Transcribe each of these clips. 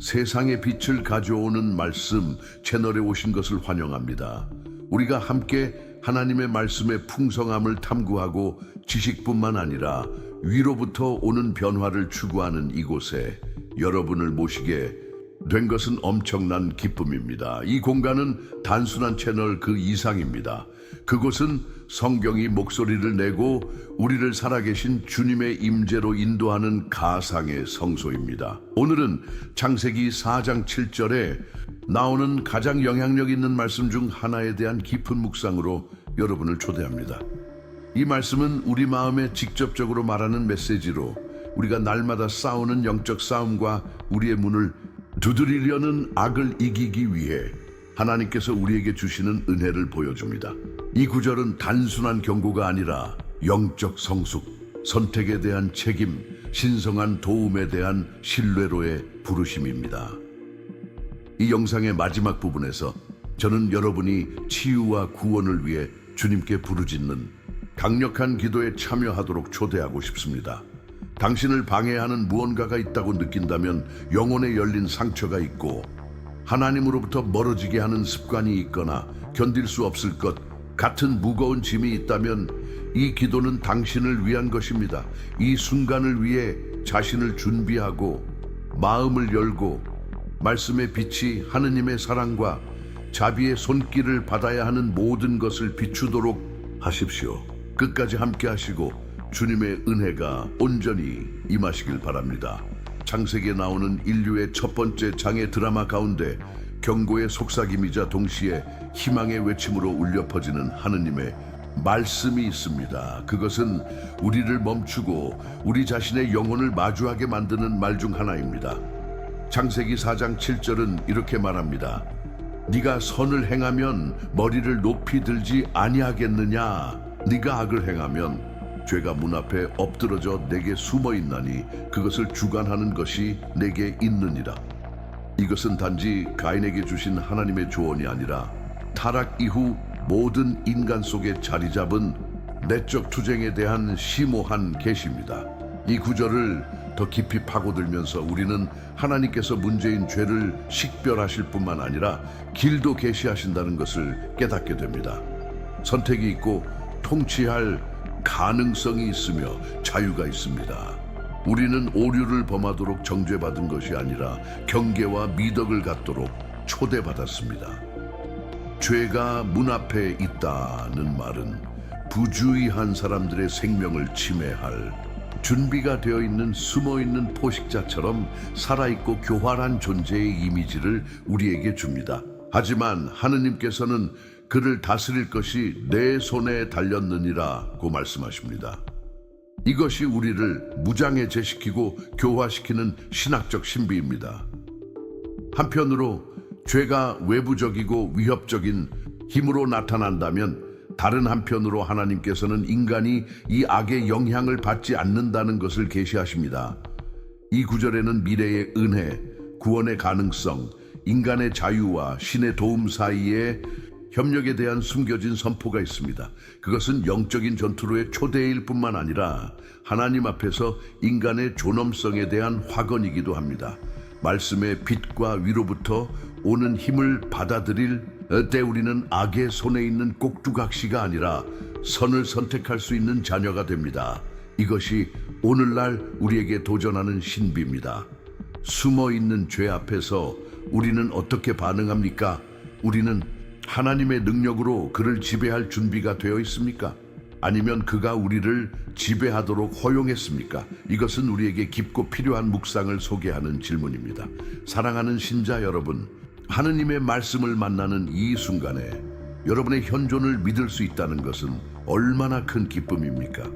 세상의 빛을 가져오는 말씀 채널에 오신 것을 환영합니다. 우리가 함께 하나님의 말씀의 풍성함을 탐구하고 지식뿐만 아니라 위로부터 오는 변화를 추구하는 이곳에 여러분을 모시게 된 것은 엄청난 기쁨입니다. 이 공간은 단순한 채널 그 이상입니다. 그곳은 성경이 목소리를 내고 우리를 살아계신 주님의 임재로 인도하는 가상의 성소입니다. 오늘은 창세기 4장 7절에 나오는 가장 영향력 있는 말씀 중 하나에 대한 깊은 묵상으로 여러분을 초대합니다. 이 말씀은 우리 마음에 직접적으로 말하는 메시지로 우리가 날마다 싸우는 영적 싸움과 우리의 문을 두드리려는 악을 이기기 위해 하나님께서 우리에게 주시는 은혜를 보여줍니다. 이 구절은 단순한 경고가 아니라 영적 성숙, 선택에 대한 책임, 신성한 도움에 대한 신뢰로의 부르심입니다. 이 영상의 마지막 부분에서 저는 여러분이 치유와 구원을 위해 주님께 부르짖는 강력한 기도에 참여하도록 초대하고 싶습니다. 당신을 방해하는 무언가가 있다고 느낀다면 영혼에 열린 상처가 있고 하나님으로부터 멀어지게 하는 습관이 있거나 견딜 수 없을 것 같은 무거운 짐이 있다면 이 기도는 당신을 위한 것입니다. 이 순간을 위해 자신을 준비하고 마음을 열고 말씀의 빛이 하느님의 사랑과 자비의 손길을 받아야 하는 모든 것을 비추도록 하십시오. 끝까지 함께 하시고 주님의 은혜가 온전히 임하시길 바랍니다. 창세기에 나오는 인류의 첫 번째 장애 드라마 가운데 경고의 속삭임이자 동시에 희망의 외침으로 울려 퍼지는 하느님의 말씀이 있습니다. 그것은 우리를 멈추고 우리 자신의 영혼을 마주하게 만드는 말 중 하나입니다. 창세기 4장 7절은 이렇게 말합니다. 네가 선을 행하면 머리를 높이 들지 아니하겠느냐. 네가 악을 행하면 죄가 문 앞에 엎드러져 내게 숨어 있나니 그것을 주관하는 것이 내게 있느니라. 이것은 단지 가인에게 주신 하나님의 조언이 아니라 타락 이후 모든 인간 속에 자리 잡은 내적 투쟁에 대한 심오한 계시입니다. 이 구절을 더 깊이 파고들면서 우리는 하나님께서 문제인 죄를 식별하실 뿐만 아니라 길도 계시하신다는 것을 깨닫게 됩니다. 선택이 있고 통치할 가능성이 있으며 자유가 있습니다. 우리는 오류를 범하도록 정죄받은 것이 아니라 경계와 미덕을 갖도록 초대받았습니다. 죄가 문 앞에 있다는 말은 부주의한 사람들의 생명을 침해할 준비가 되어 있는 숨어있는 포식자처럼 살아있고 교활한 존재의 이미지를 우리에게 줍니다. 하지만 하느님께서는 그를 다스릴 것이 내 손에 달렸느니라고 말씀하십니다. 이것이 우리를 무장해제시키고 교화시키는 신학적 신비입니다. 한편으로 죄가 외부적이고 위협적인 힘으로 나타난다면 다른 한편으로 하나님께서는 인간이 이 악의 영향을 받지 않는다는 것을 계시하십니다. 이 구절에는 미래의 은혜, 구원의 가능성, 인간의 자유와 신의 도움 사이에 협력에 대한 숨겨진 선포가 있습니다. 그것은 영적인 전투로의 초대일 뿐만 아니라 하나님 앞에서 인간의 존엄성에 대한 확언이기도 합니다. 말씀의 빛과 위로부터 오는 힘을 받아들일 때 우리는 악의 손에 있는 꼭두각시가 아니라 선을 선택할 수 있는 자녀가 됩니다. 이것이 오늘날 우리에게 도전하는 신비입니다. 숨어있는 죄 앞에서 우리는 어떻게 반응합니까? 우리는 하나님의 능력으로 그를 지배할 준비가 되어 있습니까? 아니면 그가 우리를 지배하도록 허용했습니까? 이것은 우리에게 깊고 필요한 묵상을 소개하는 질문입니다. 사랑하는 신자 여러분, 하느님의 말씀을 만나는 이 순간에 여러분의 현존을 믿을 수 있다는 것은 얼마나 큰 기쁨입니까?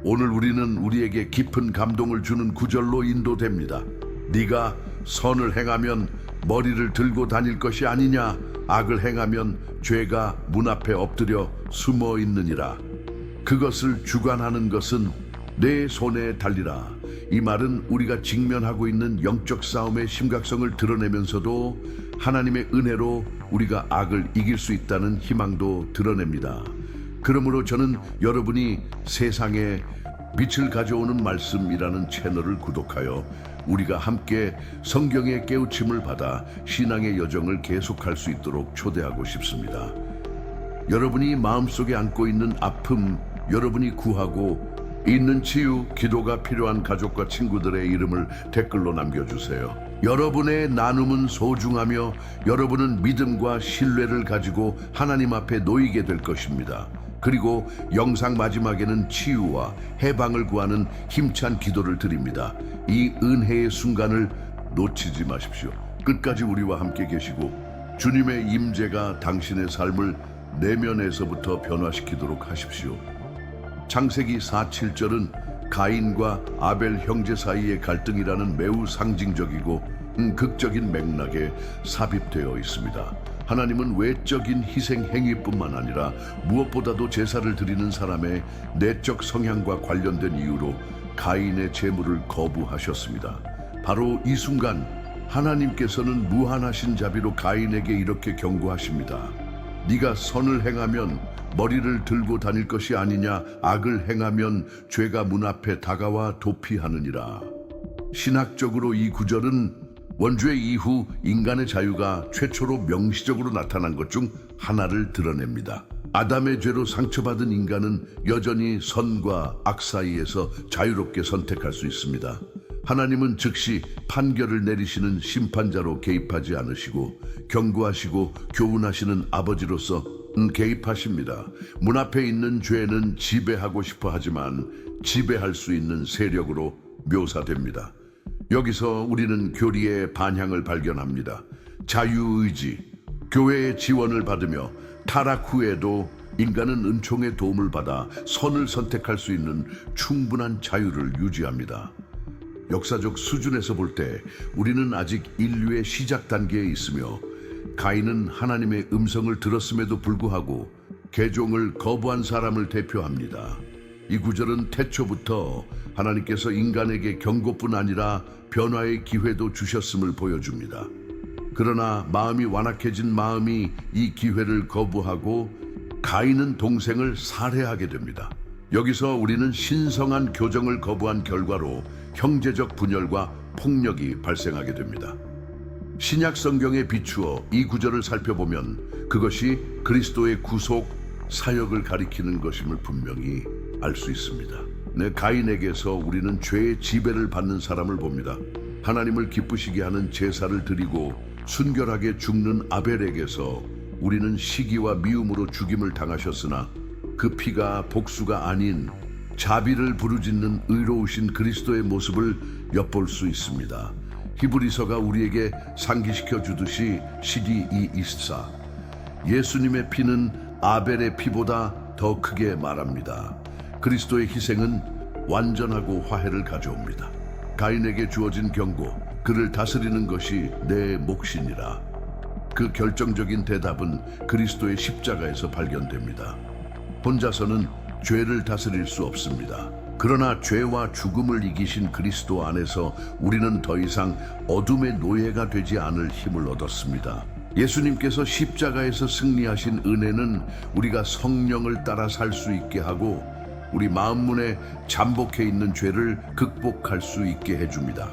오늘 우리는 우리에게 깊은 감동을 주는 구절로 인도됩니다. 네가 선을 행하면 머리를 들고 다닐 것이 아니냐. 악을 행하면 죄가 문 앞에 엎드려 숨어 있느니라. 그것을 주관하는 것은 내 손에 달리라. 이 말은 우리가 직면하고 있는 영적 싸움의 심각성을 드러내면서도 하나님의 은혜로 우리가 악을 이길 수 있다는 희망도 드러냅니다. 그러므로 저는 여러분이 세상에 빛을 가져오는 말씀이라는 채널을 구독하여 우리가 함께 성경의 깨우침을 받아 신앙의 여정을 계속할 수 있도록 초대하고 싶습니다. 여러분이 마음속에 안고 있는 아픔, 여러분이 구하고 있는 치유, 기도가 필요한 가족과 친구들의 이름을 댓글로 남겨주세요. 여러분의 나눔은 소중하며 여러분은 믿음과 신뢰를 가지고 하나님 앞에 놓이게 될 것입니다. 그리고 영상 마지막에는 치유와 해방을 구하는 힘찬 기도를 드립니다. 이 은혜의 순간을 놓치지 마십시오. 끝까지 우리와 함께 계시고 주님의 임재가 당신의 삶을 내면에서부터 변화시키도록 하십시오. 창세기 4:7절은 가인과 아벨 형제 사이의 갈등이라는 매우 상징적이고 극적인 맥락에 삽입되어 있습니다. 하나님은 외적인 희생 행위뿐만 아니라 무엇보다도 제사를 드리는 사람의 내적 성향과 관련된 이유로 가인의 제물을 거부하셨습니다. 바로 이 순간 하나님께서는 무한하신 자비로 가인에게 이렇게 경고하십니다. 네가 선을 행하면 머리를 들고 다닐 것이 아니냐, 악을 행하면 죄가 문 앞에 다가와 도피하느니라. 신학적으로 이 구절은 원죄 이후 인간의 자유가 최초로 명시적으로 나타난 것 중 하나를 드러냅니다. 아담의 죄로 상처받은 인간은 여전히 선과 악 사이에서 자유롭게 선택할 수 있습니다. 하나님은 즉시 판결을 내리시는 심판자로 개입하지 않으시고 경고하시고 교훈하시는 아버지로서 개입하십니다. 문 앞에 있는 죄는 지배하고 싶어 하지만 지배할 수 있는 세력으로 묘사됩니다. 여기서 우리는 교리의 반향을 발견합니다. 자유의지, 교회의 지원을 받으며 타락 후에도 인간은 은총의 도움을 받아 선을 선택할 수 있는 충분한 자유를 유지합니다. 역사적 수준에서 볼 때 우리는 아직 인류의 시작 단계에 있으며 가인은 하나님의 음성을 들었음에도 불구하고 개종을 거부한 사람을 대표합니다. 이 구절은 태초부터 하나님께서 인간에게 경고뿐 아니라 변화의 기회도 주셨음을 보여줍니다. 그러나 마음이 완악해진 마음이 이 기회를 거부하고 가인은 동생을 살해하게 됩니다. 여기서 우리는 신성한 교정을 거부한 결과로 형제적 분열과 폭력이 발생하게 됩니다. 신약 성경에 비추어 이 구절을 살펴보면 그것이 그리스도의 구속 사역을 가리키는 것임을 분명히 알 수 있습니다. 가인에게서 우리는 죄의 지배를 받는 사람을 봅니다. 하나님을 기쁘시게 하는 제사를 드리고 순결하게 죽는 아벨에게서 우리는 시기와 미움으로 죽임을 당하셨으나 그 피가 복수가 아닌 자비를 부르짖는 의로우신 그리스도의 모습을 엿볼 수 있습니다. 히브리서가 우리에게 상기시켜 주듯이 시디 이스사, 예수님의 피는 아벨의 피보다 더 크게 말합니다. 그리스도의 희생은 완전하고 화해를 가져옵니다. 가인에게 주어진 경고, 그를 다스리는 것이 내 몫이니라. 그 결정적인 대답은 그리스도의 십자가에서 발견됩니다. 혼자서는 죄를 다스릴 수 없습니다. 그러나 죄와 죽음을 이기신 그리스도 안에서 우리는 더 이상 어둠의 노예가 되지 않을 힘을 얻었습니다. 예수님께서 십자가에서 승리하신 은혜는 우리가 성령을 따라 살 수 있게 하고 우리 마음문에 잠복해 있는 죄를 극복할 수 있게 해줍니다.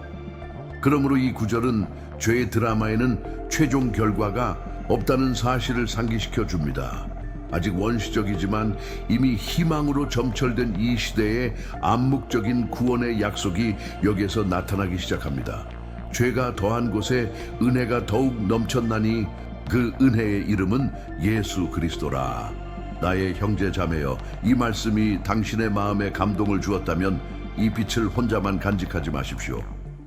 그러므로 이 구절은 죄의 드라마에는 최종 결과가 없다는 사실을 상기시켜 줍니다. 아직 원시적이지만 이미 희망으로 점철된 이 시대에 암묵적인 구원의 약속이 여기에서 나타나기 시작합니다. 죄가 더한 곳에 은혜가 더욱 넘쳤나니 그 은혜의 이름은 예수 그리스도라. 나의 형제 자매여, 이 말씀이 당신의 마음에 감동을 주었다면 이 빛을 혼자만 간직하지 마십시오.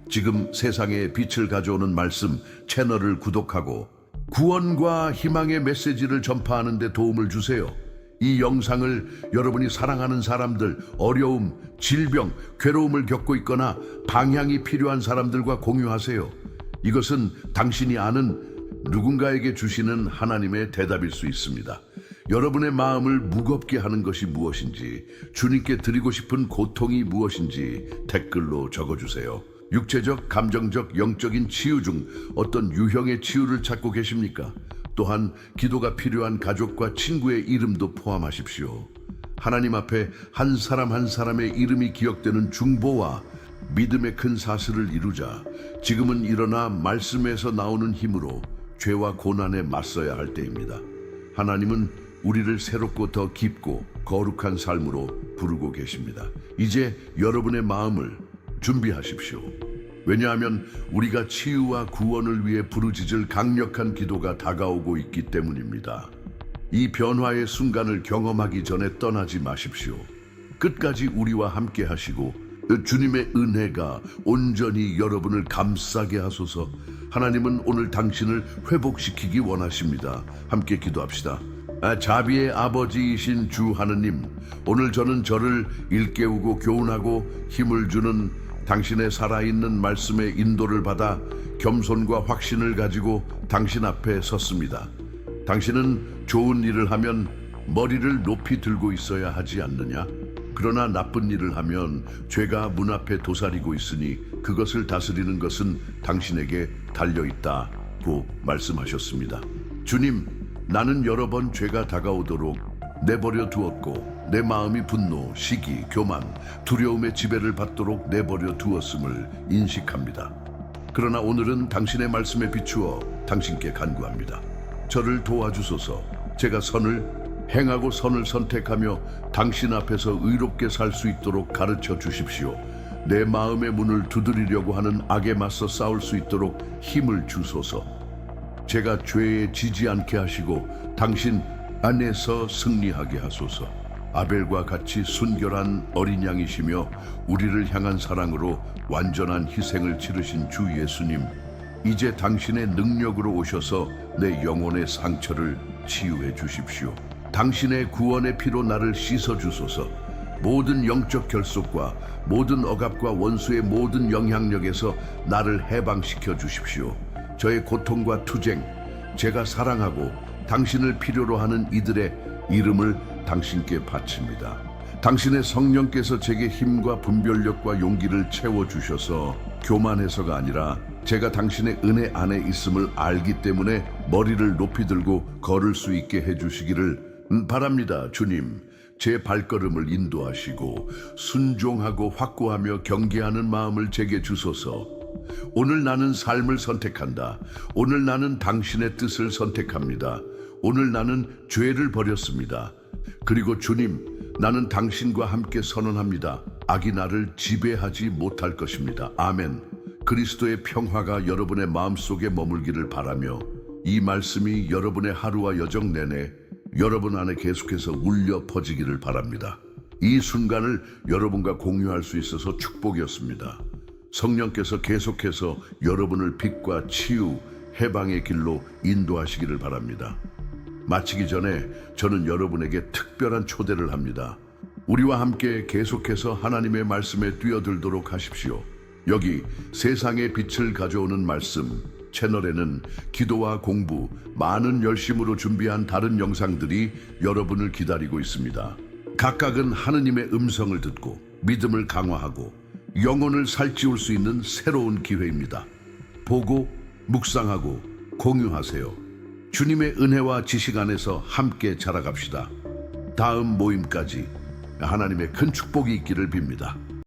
지금 세상에 빛을 가져오는 말씀 채널을 구독하고 구원과 희망의 메시지를 전파하는 데 도움을 주세요. 이 영상을 여러분이 사랑하는 사람들, 어려움, 질병, 괴로움을 겪고 있거나 방향이 필요한 사람들과 공유하세요. 이것은 당신이 아는 누군가에게 주시는 하나님의 대답일 수 있습니다. 여러분의 마음을 무겁게 하는 것이 무엇인지, 주님께 드리고 싶은 고통이 무엇인지 댓글로 적어주세요. 육체적, 감정적, 영적인 치유 중 어떤 유형의 치유를 찾고 계십니까? 또한 기도가 필요한 가족과 친구의 이름도 포함하십시오. 하나님 앞에 한 사람 한 사람의 이름이 기억되는 중보와 믿음의 큰 사슬을 이루자. 지금은 일어나 말씀에서 나오는 힘으로 죄와 고난에 맞서야 할 때입니다. 하나님은 우리를 새롭고 더 깊고 거룩한 삶으로 부르고 계십니다. 이제 여러분의 마음을 준비하십시오. 왜냐하면 우리가 치유와 구원을 위해 부르짖을 강력한 기도가 다가오고 있기 때문입니다. 이 변화의 순간을 경험하기 전에 떠나지 마십시오. 끝까지 우리와 함께 하시고 주님의 은혜가 온전히 여러분을 감싸게 하소서. 하나님은 오늘 당신을 회복시키기 원하십니다. 함께 기도합시다. 자비의 아버지이신 주 하느님, 오늘 저를 일깨우고 교훈하고 힘을 주는 당신의 살아있는 말씀의 인도를 받아 겸손과 확신을 가지고 당신 앞에 섰습니다. 당신은 좋은 일을 하면 머리를 높이 들고 있어야 하지 않느냐? 그러나 나쁜 일을 하면 죄가 문 앞에 도사리고 있으니 그것을 다스리는 것은 당신에게 달려있다고 말씀하셨습니다. 주님, 나는 여러 번 죄가 다가오도록 내버려 두었고 내 마음이 분노, 시기, 교만, 두려움의 지배를 받도록 내버려 두었음을 인식합니다. 그러나 오늘은 당신의 말씀에 비추어 당신께 간구합니다. 저를 도와주소서. 제가 선을 행하고 선을 선택하며 당신 앞에서 의롭게 살 수 있도록 가르쳐 주십시오. 내 마음의 문을 두드리려고 하는 악에 맞서 싸울 수 있도록 힘을 주소서. 제가 죄에 지지 않게 하시고 당신 안에서 승리하게 하소서. 아벨과 같이 순결한 어린 양이시며 우리를 향한 사랑으로 완전한 희생을 치르신 주 예수님, 이제 당신의 능력으로 오셔서 내 영혼의 상처를 치유해 주십시오. 당신의 구원의 피로 나를 씻어 주소서. 모든 영적 결속과 모든 억압과 원수의 모든 영향력에서 나를 해방시켜 주십시오. 저의 고통과 투쟁, 제가 사랑하고 당신을 필요로 하는 이들의 이름을 당신께 바칩니다. 당신의 성령께서 제게 힘과 분별력과 용기를 채워주셔서 교만해서가 아니라 제가 당신의 은혜 안에 있음을 알기 때문에 머리를 높이 들고 걸을 수 있게 해주시기를 바랍니다. 주님, 제 발걸음을 인도하시고 순종하고 확고하며 경계하는 마음을 제게 주소서. 오늘 나는 삶을 선택한다. 오늘 나는 당신의 뜻을 선택합니다. 오늘 나는 죄를 버렸습니다. 그리고 주님, 나는 당신과 함께 선언합니다. 악이 나를 지배하지 못할 것입니다. 아멘. 그리스도의 평화가 여러분의 마음속에 머물기를 바라며 이 말씀이 여러분의 하루와 여정 내내 여러분 안에 계속해서 울려 퍼지기를 바랍니다. 이 순간을 여러분과 공유할 수 있어서 축복이었습니다. 성령께서 계속해서 여러분을 빛과 치유, 해방의 길로 인도하시기를 바랍니다. 마치기 전에 저는 여러분에게 특별한 초대를 합니다. 우리와 함께 계속해서 하나님의 말씀에 뛰어들도록 하십시오. 여기 세상의 빛을 가져오는 말씀 채널에는 기도와 공부, 많은 열심으로 준비한 다른 영상들이 여러분을 기다리고 있습니다. 각각은 하느님의 음성을 듣고 믿음을 강화하고 영혼을 살찌울 수 있는 새로운 기회입니다. 보고 묵상하고 공유하세요. 주님의 은혜와 지식 안에서 함께 자라갑시다. 다음 모임까지 하나님의 큰 축복이 있기를 빕니다.